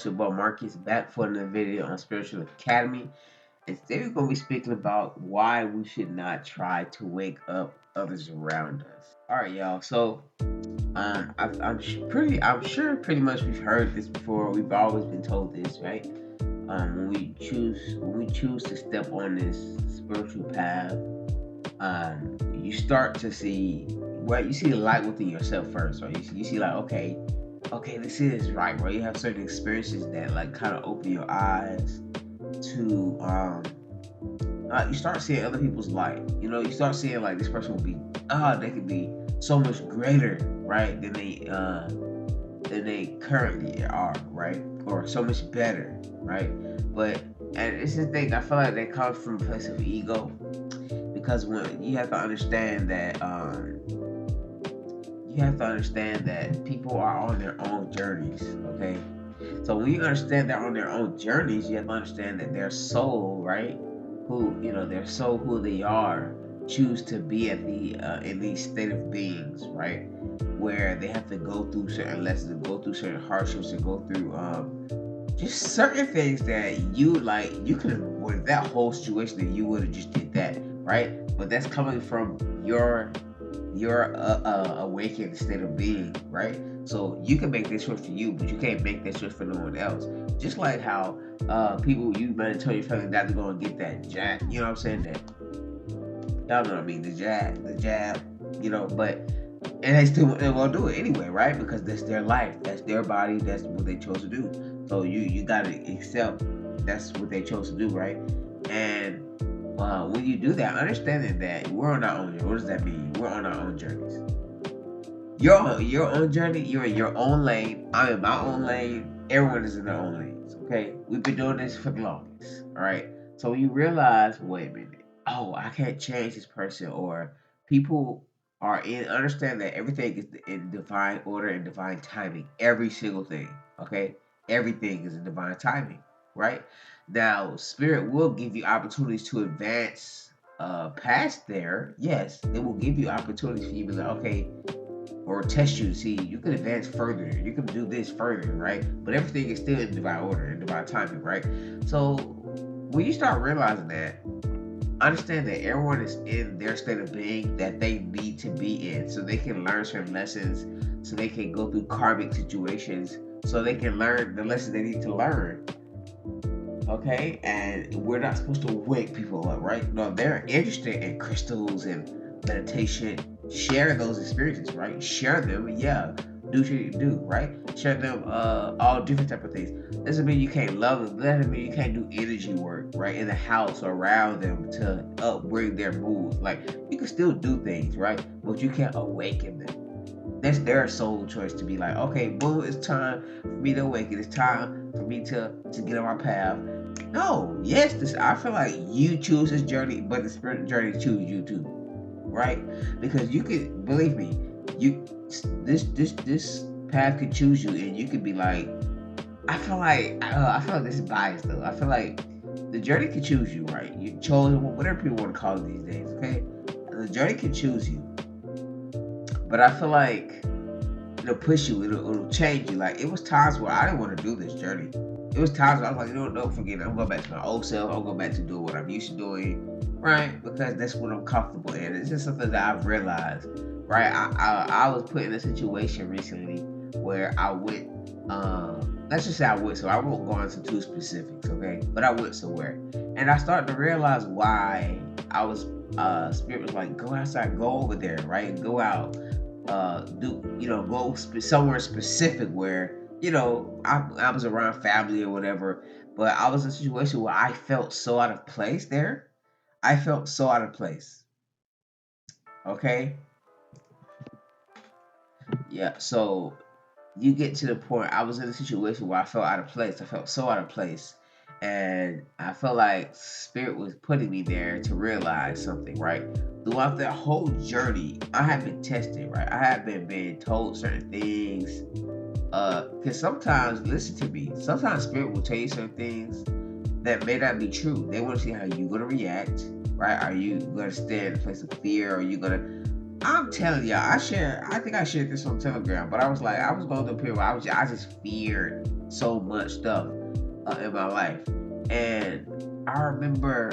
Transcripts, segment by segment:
what's your boy Marcus back for another video on Spiritual Academy. And today we're going to be speaking about why we should not try to wake up others around us. All right, y'all. So I'm sure pretty much we've heard this before. We've always been told this, right? When we choose to step on this spiritual path, you start to see, right? You see the light within yourself first, right? You see like, okay, this is right, right? You have certain experiences that like kind of open your eyes to you start seeing other people's light. You know, you start seeing like this person will be they could be so much greater, right, than they currently are, right? Or so much better, right? But and it's the thing, I feel like that comes from a place of ego. Because when you have to understand that people are on their own journeys, okay? So when you understand they're on their own journeys, you have to understand that their soul, right? Their soul, who they are, choose to be at in these state of beings, right? Where they have to go through certain lessons, and go through certain hardships, and go through just certain things that you could have avoided that whole situation if you would have just did that, right? But that's coming from your awakened state of being, right? So you can make this choice for you, but you can't make that choice for no one else. Just like how people, you better tell your family not to go and get that jab. You know what I'm saying? That y'all know what I mean? The jab. You know, but and they won't do it anyway, right? Because that's their life, that's their body, that's what they chose to do. So you gotta accept that's what they chose to do, right? And when you do that, understanding that we're on our own journey. What does that mean? We're on our own journeys. You're on your own journey. You're in your own lane. I'm in my own lane. Everyone is in their own lanes. Okay, we've been doing this for the longest. All right. So when you realize, wait a minute, oh, I can't change this person, or people are in understand that everything is in divine order and divine timing. Every single thing. Okay, everything is in divine timing. Right. Now, spirit will give you opportunities to advance past there. Yes, it will give you opportunities for you to be like, okay, or test you to see you can advance further, you can do this further, right? But everything is still in divine order and divine timing, right? So when you start realizing that, understand that everyone is in their state of being that they need to be in, so they can learn certain lessons, so they can go through karmic situations, so they can learn the lessons they need to learn. Okay, and we're not supposed to wake people up, right? No, they're interested in crystals and meditation. Share those experiences, right? Share them, yeah. Do what you do, right? Share them, all different type of things. Doesn't mean you can't love them. Doesn't mean you can't do energy work, right, in the house or around them to upbring their moods. Like you can still do things, right? But you can't awaken them. That's their soul choice to be like, okay, boom, it's time for me to awaken. It's time for me to get on my path. No, yes, this I feel like you choose this journey, but the spiritual journey choose you too, right? Because you could believe me, you this path could choose you, and you could be like, I feel like this is biased though. I feel like the journey could choose you, right? You chose whatever people want to call it these days, okay? The journey can choose you, but I feel like it'll push you, it'll change you. Like it was times where I didn't want to do this journey. It was times where I was like, no, forget it. I'm going back to my old self. I'm going back to doing what I'm used to doing, right? Because that's what I'm comfortable in. It's just something that I've realized, right? I was put in a situation recently where I went. Let's just say I went. So I won't go into too specifics, okay? But I went somewhere, and I started to realize why I was. Spirit was like, go outside, go over there, right? Go out, go somewhere specific where I was around family or whatever, but I was in a situation where I felt so out of place there. I felt so out of place. Okay, yeah. So you get to the point. I was in a situation where I felt out of place. I felt so out of place, and I felt like spirit was putting me there to realize something. Right throughout that whole journey, I have been tested. Right, I have been being told certain things. Because sometimes, listen to me, sometimes spirit will tell you certain things that may not be true. They want to see how you're going to react, right? Are you going to stay in a place of fear? Or are you going to. I'm telling y'all, I think I shared this on Telegram, but I was like, I was going through a period where I just feared so much stuff in my life. And I remember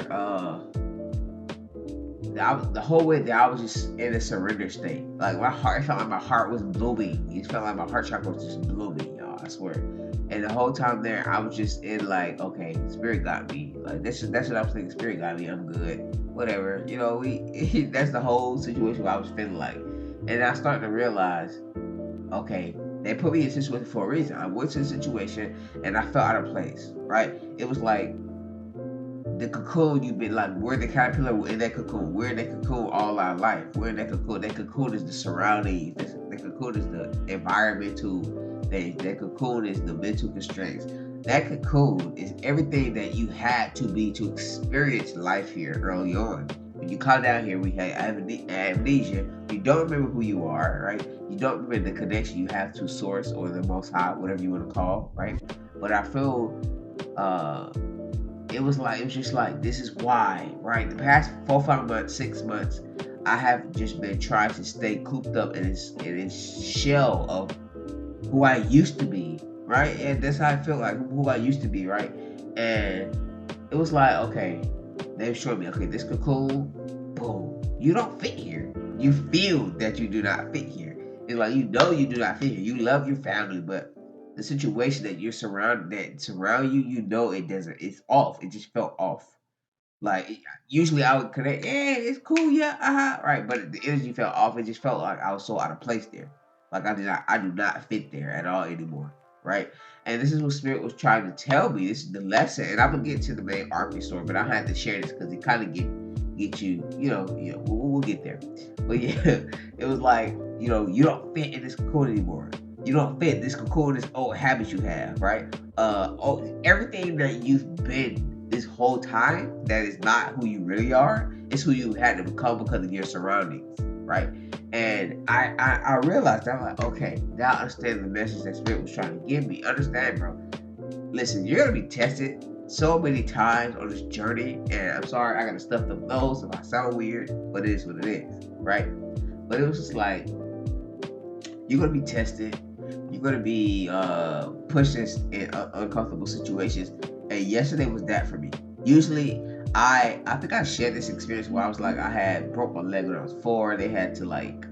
the whole way that I was just in a surrender state. Like my heart, it felt like my heart was blooming. It felt like my heart chakra was just blooming, y'all. I swear. And the whole time there, I was just in like, okay, spirit got me. Like that's what I was thinking. Spirit got me. I'm good. Whatever. You know, we that's the whole situation I was feeling like. And I started to realize, okay, they put me in a situation for a reason. I went to the situation and I felt out of place. Right? It was like the cocoon you've been like, we're the caterpillar, we're in that cocoon. We're in that cocoon all our life. We're in that cocoon. That cocoon is the surroundings. The cocoon is the environmental things. That cocoon is the mental constraints. That cocoon is everything that you had to be to experience life here early on. When you come down here, we have amnesia. You don't remember who you are, right? You don't remember the connection you have to source or the most high, whatever you want to call, right? But I feel it was just like, this is why, right? The past 4 5 months, 6 months, I have just been trying to stay cooped up in this shell of who I used to be, right? And that's how I feel, like who I used to be, right? And it was like, okay, they showed me, okay, this cocoon, boom, you don't fit here. You feel that you do not fit here. It's like, you know, you do not fit here. You love your family, but the situation that surround you, you know it doesn't. It's off. It just felt off. Like usually I would connect, yeah, it's cool, yeah, right. But the energy felt off. It just felt like I was so out of place there. Like I do not fit there at all anymore, right? And this is what Spirit was trying to tell me. This is the lesson, and I'm gonna get to the main arc story, but I had to share this because it kind of get you, we'll get there. But yeah, it was like, you don't fit in this cocoon anymore. You don't fit this cocoon, this old habits you have, right? Everything that you've been this whole time that is not who you really are. It's who you had to become because of your surroundings, right? And I realized that I'm like, okay, now I understand the message that Spirit was trying to give me. Understand, bro. Listen, you're gonna be tested so many times on this journey, and I'm sorry I gotta stuff the nose if I sound weird, but it is what it is, right? But it was just like, you're gonna be tested. You're gonna be pushed in uncomfortable situations. And yesterday was that for me. Usually, I think I shared this experience where I was like, I had broke my leg when I was 4. They had to like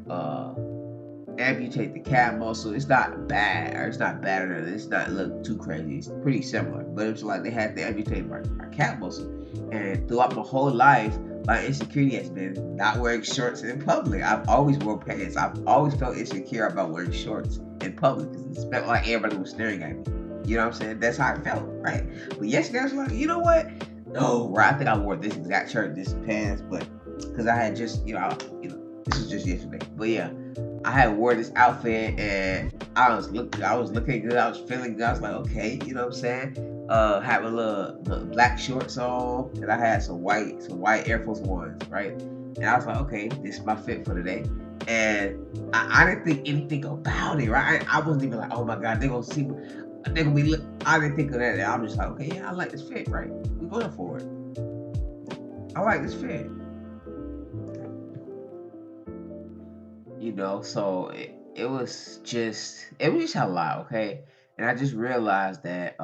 amputate the calf muscle. It's not bad, or it's not bad, or it's not look too crazy. It's pretty similar, but it was like they had to amputate my calf muscle. And throughout my whole life, my insecurity has been not wearing shorts in public. I've always worn pants. I've always felt insecure about wearing shorts in public because it felt like everybody was staring at me. You know what I'm saying? That's how I felt, right? But yesterday I was like, you know what? No, right? I think I wore this exact shirt, this pants, but because I had just, this was just yesterday. But yeah, I had wore this outfit and I was looking good. I was feeling good. I was like, okay, you know what I'm saying? Had my little black shorts on, and I had some white Air Force Ones, right? And I was like, okay, this is my fit for today. And I didn't think anything about it, right? I wasn't even like, oh my god, they're gonna see me. They're gonna be. I didn't think of that. I'm just like, okay, yeah, I like this fit, right? We're going for it. I like this fit. So it was just a lot, okay? And I just realized that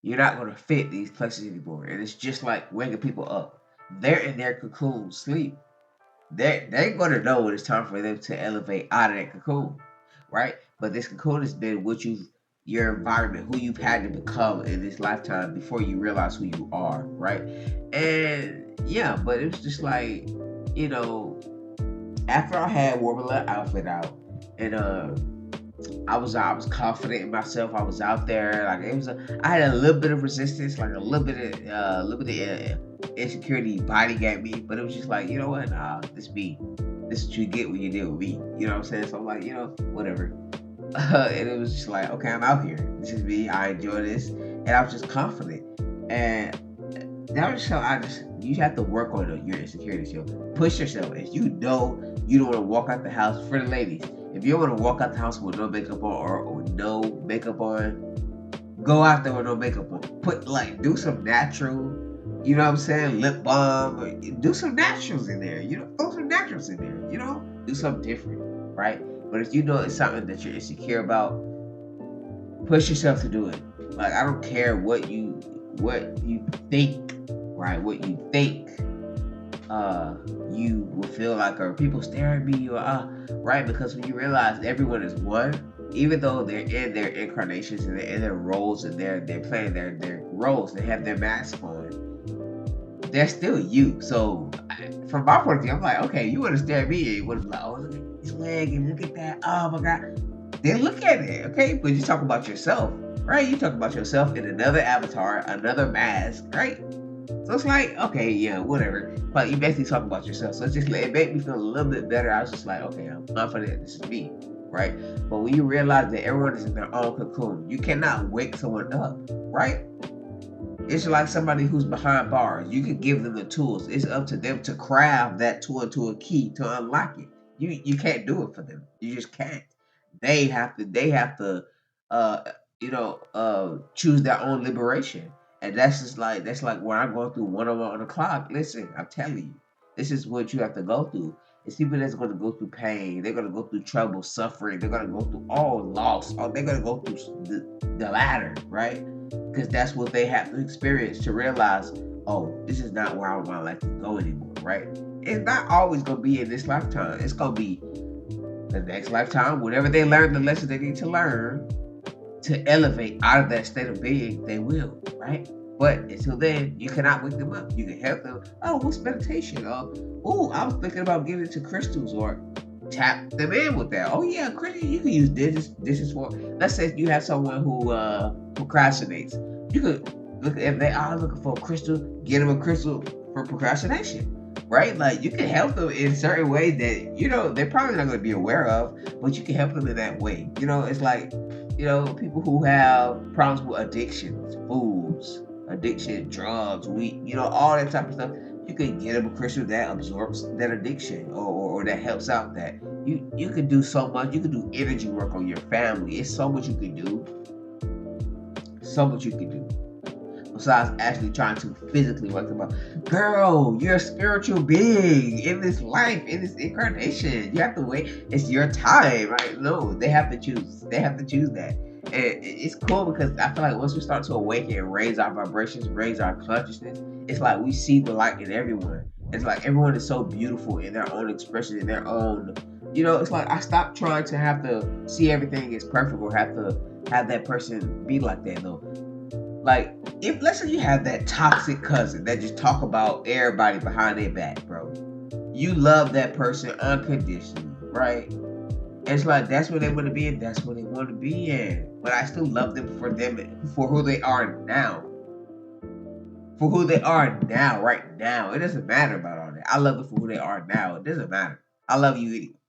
you're not gonna fit these places anymore. And it's just like waking people up. They're in their cocoon sleep. They're gonna know when it's time for them to elevate out of that cocoon, right? But this cocoon has been your environment, who you've had to become in this lifetime before you realize who you are, right? And yeah, but it was just like, you know, after I had wore my little outfit out, and I was confident in myself. I was out there, like I had a little bit of resistance, like a little bit of insecurity biting at me, but it was just like, you know what, nah, this is what you get when you deal with me. You know what I'm saying? So I'm like, whatever. And it was just like, okay, I'm out here. This is me. I enjoy this, and I was just confident. And that was how you have to work on your insecurities. Push yourself. If you know you don't want to walk out the house, for the ladies, if you don't want to walk out the house with no makeup on or no makeup on, go out there with no makeup on. Do some natural, you know what I'm saying, lip balm, or do some naturals in there. Throw some naturals in there. Do something different, right? But if you know it's something that you're insecure about, Push yourself to do it. Like, I don't care what you think, right? What you think you will feel like, or people stare at me, or right? Because when you realize everyone is one, even though they're in their incarnations and they're in their roles and they're playing their roles, they have their masks on, they're still you. So from my point of view, I'm like, okay, you want to stare at me, and you want to be like, oh, look at his leg and look at that, oh my god. Then look at it, okay? But you talk about yourself, right? You talk about yourself in another avatar, another mask, right? So it's like, okay, yeah, whatever. But you basically talk about yourself. So it's just it made me feel a little bit better. I was just like, okay, I'm confident this is me, right? But when you realize that everyone is in their own cocoon, you cannot wake someone up, right? It's like somebody who's behind bars. You can give them the tools. It's up to them to craft that tool into a key to unlock it. You can't do it for them. You just can't. They have to uh choose their own liberation. And that's like when I'm going through 101 on the clock. Listen, I'm telling you, this is what you have to go through. It's people that's going to go through pain. They're going to go through trouble, suffering. They're going to go through all loss. Or they're going to go through the latter, right? Because that's what they have to experience to realize, oh, this is not where I want my life to go anymore, right? It's not always going to be in this lifetime. It's going to be the next lifetime. Whenever they learn the lessons they need to learn to elevate out of that state of being, they will, right? But until then, you cannot wake them up. You can help them. Oh, what's meditation? Oh, I was thinking about getting into crystals, or tap them in with that. Oh yeah, crystals. You can use dishes for. Let's say you have someone who procrastinates. You could look if they are looking for a crystal, get them a crystal for procrastination. Right? Like, you can help them in certain ways that they're probably not going to be aware of, but you can help them in that way. It's like people who have problems with addictions, foods, addiction, drugs, weed, all that type of stuff. You can get them a crystal that absorbs that addiction, or that helps out that. You can do so much. You can do energy work on your family. It's so much you can do. So much you can do. Besides actually trying to physically wake them up. Girl, you're a spiritual being in this life, in this incarnation. You have to wait. It's your time, right? No, they have to choose. They have to choose that. And it's cool because I feel like once we start to awaken and raise our vibrations, raise our consciousness, it's like we see the light in everyone. It's like everyone is so beautiful in their own expression, in their own. It's like I stopped trying to have to see everything as perfect, or have to have that person be like that, though. Like, if let's say you have that toxic cousin that just talk about everybody behind their back, bro. You love that person unconditionally, right? And it's like that's where they want to be in, that's where they want to be in. But I still love them for who they are now. For who they are now, right now. It doesn't matter about all that. I love them for who they are now. It doesn't matter. I love you anyway,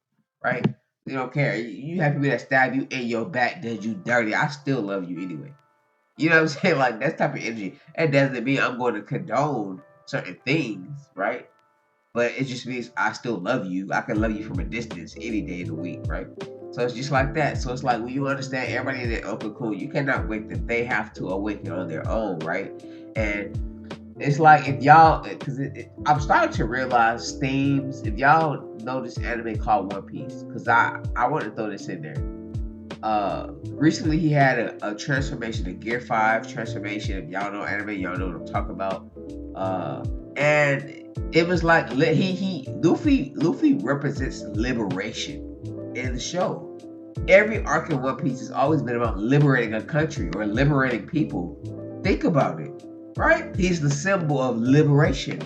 right? You don't care. You have people that stab you in your back, did you dirty. I still love you anyway. You know what I'm saying? Like, that type of energy. It doesn't mean I'm going to condone certain things, right? But it just means I still love you. I can love you from a distance any day of the week, right? So it's just like that. So it's like when you understand everybody in their open cool, you cannot wake them. They have to awaken on their own, right? And it's like if y'all, because I'm starting to realize themes. If y'all know this anime called One Piece, because I want to throw this in there. Recently he had a transformation, a Gear 5 transformation. If y'all know anime, y'all know what I'm talking about. And it was like Luffy represents liberation in the show. Every arc in One Piece has always been about liberating a country or liberating people. Think about it, right? He's the symbol of liberation.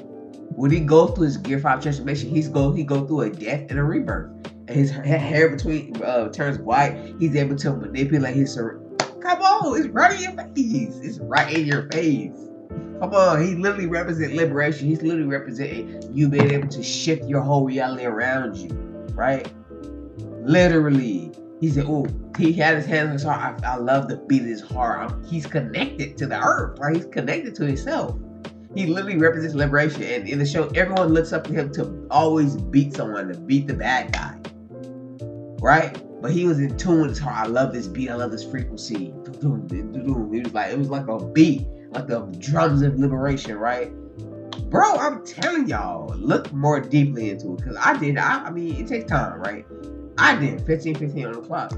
When he goes through his Gear 5 transformation, he go through a death and a rebirth. And his hair between turns white. He's able to manipulate his. Come on, it's right in your face. It's right in your face. Come on, he literally represents liberation. He's literally representing you being able to shift your whole reality around you, right? Literally. He said, oh, he had his hands on his heart. I love the beat of his heart. He's connected to the earth, right? He's connected to himself. He literally represents liberation. And in the show, everyone looks up to him to always beat someone, to beat the bad guy. Right? But he was in tune with his heart. I love this beat. I love this frequency. It was like a beat, like the drums of liberation, right? Bro, I'm telling y'all, look more deeply into it. Because I mean, it takes time, right? I didn't. 15 on the clock.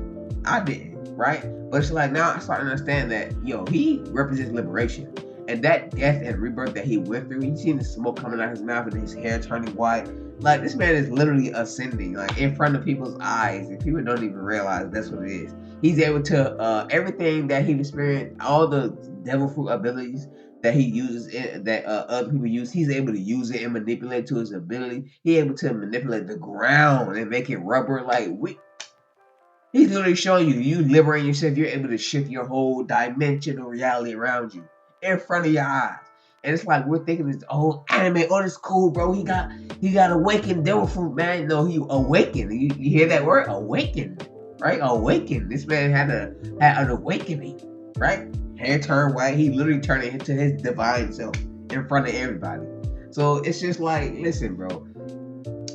I didn't. right? But it's like now I start to understand that he represents liberation, and that death and rebirth that he went through. You seen the smoke coming out his mouth and his hair turning white. Like this man is literally ascending, like in front of people's eyes, and people don't even realize that's what it is. He's able to everything that he experienced, all the devil fruit abilities that he uses, that other people use. He's able to use it and manipulate to his ability. He's able to manipulate the ground and make it rubber. He's literally showing you liberating yourself. You're able to shift your whole dimensional reality around you in front of your eyes. And it's like we're thinking this anime. Oh, this cool, bro. He got awakened devil fruit, man. No, he awakened. You hear that word? Awakened, right? Awakened. This man had an awakening, right? Hair turned white. He literally turned it into his divine self in front of everybody. So it's just like, listen, bro.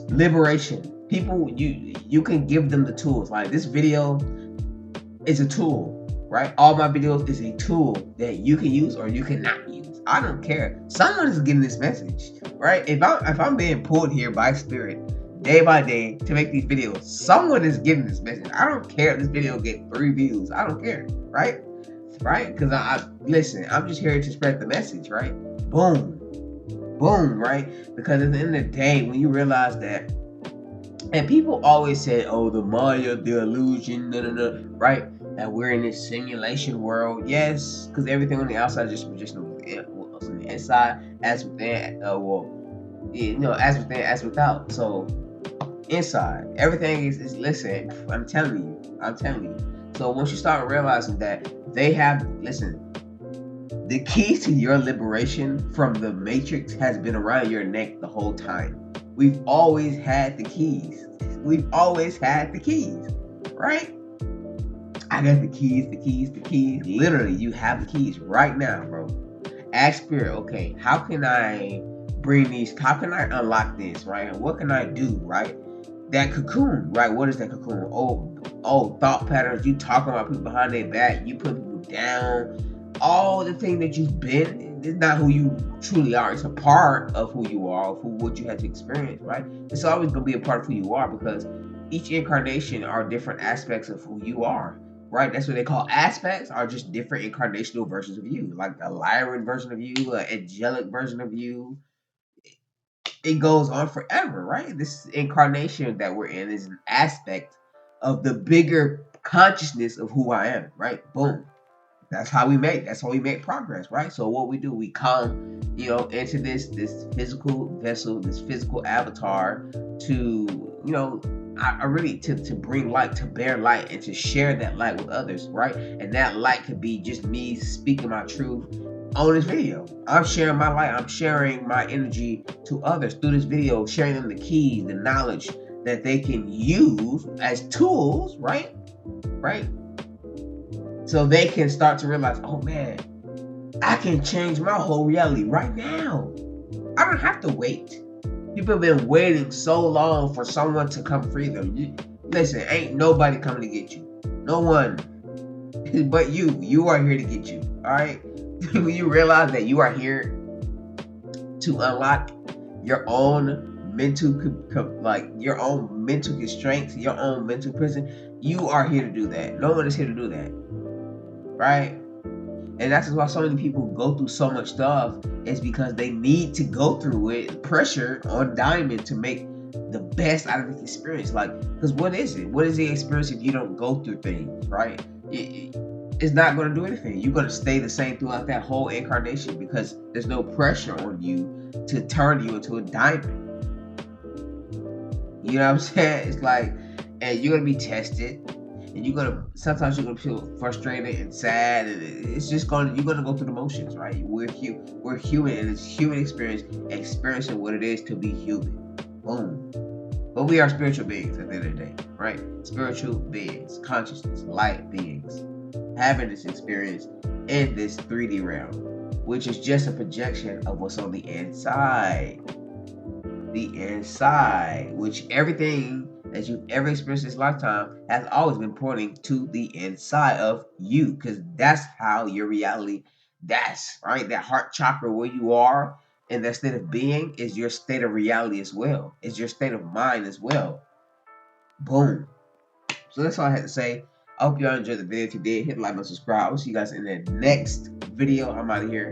Liberation. People, you can give them the tools. Like this video is a tool, right? All my videos is a tool that you can use or you cannot use. I don't care. Someone is getting this message, right? If I'm being pulled here by spirit day by day to make these videos, someone is getting this message. I don't care if this video get 3 views. I don't care, right? Right? Because I listen. I'm just here to spread the message, right? Boom, boom, right? Because at the end of the day, when you realize that. And people always say, "Oh, the Maya, the illusion, right? That we're in this simulation world." Yes, because everything on the outside is just projection what's on the inside, as within. As within, as without. So inside, everything is. Listen, I'm telling you. So once you start realizing that the key to your liberation from the matrix has been around your neck the whole time. We've always had the keys. Right? I got the keys. Literally, you have the keys right now, bro. Ask Spirit, okay, how can I how can I unlock this, right? And what can I do, right? That cocoon, right? What is that cocoon? Thought patterns. You talking about people behind their back. You put people down. All the thing that you've been is not who you truly are. It's a part of who you are, of what you had to experience, right? It's always going to be a part of who you are because each incarnation are different aspects of who you are, right? That's what they call aspects, are just different incarnational versions of you, like a Lyran version of you, an angelic version of you. It goes on forever, right? This incarnation that we're in is an aspect of the bigger consciousness of who I am, right? Boom. That's how we make progress, right? So what we do, we come, into this physical vessel, this physical avatar to, I really to bring light, to bear light, and to share that light with others, right? And that light could be just me speaking my truth on this video. I'm sharing my light, I'm sharing my energy to others through this video, sharing them the keys, the knowledge that they can use as tools, right? So they can start to realize, oh man, I can change my whole reality right now. I don't have to wait. People have been waiting so long for someone to come free them. Listen, ain't nobody coming to get you. No one. But you. You are here to get you. Alright? When you realize that you are here to unlock your own your own mental constraints, your own mental prison, you are here to do that. No one is here to do that. Right? And that's why so many people go through so much stuff, is because they need to go through it, pressure on Diamond to make the best out of the experience. Because what is it? What is the experience if you don't go through things, right? It's not going to do anything. You're going to stay the same throughout that whole incarnation because there's no pressure on you to turn you into a diamond. You know what I'm saying? It's like, and you're going to be tested. And sometimes you're gonna feel frustrated and sad, and you're gonna go through the motions, right? We're human, and it's human experience, experiencing what it is to be human. Boom. But we are spiritual beings at the end of the day, right? Spiritual beings, consciousness, light beings, having this experience in this 3D realm, which is just a projection of what's on the inside. The inside, which everything that you've ever experienced this lifetime has always been pointing to the inside of you, because that's how your reality, that's right, that heart chakra where you are in that state of being is your state of reality as well. It's your state of mind as well. Boom. So that's all I had to say. I hope y'all enjoyed the video. If you did, hit like and subscribe. I will see you guys in the next video. I'm out of here.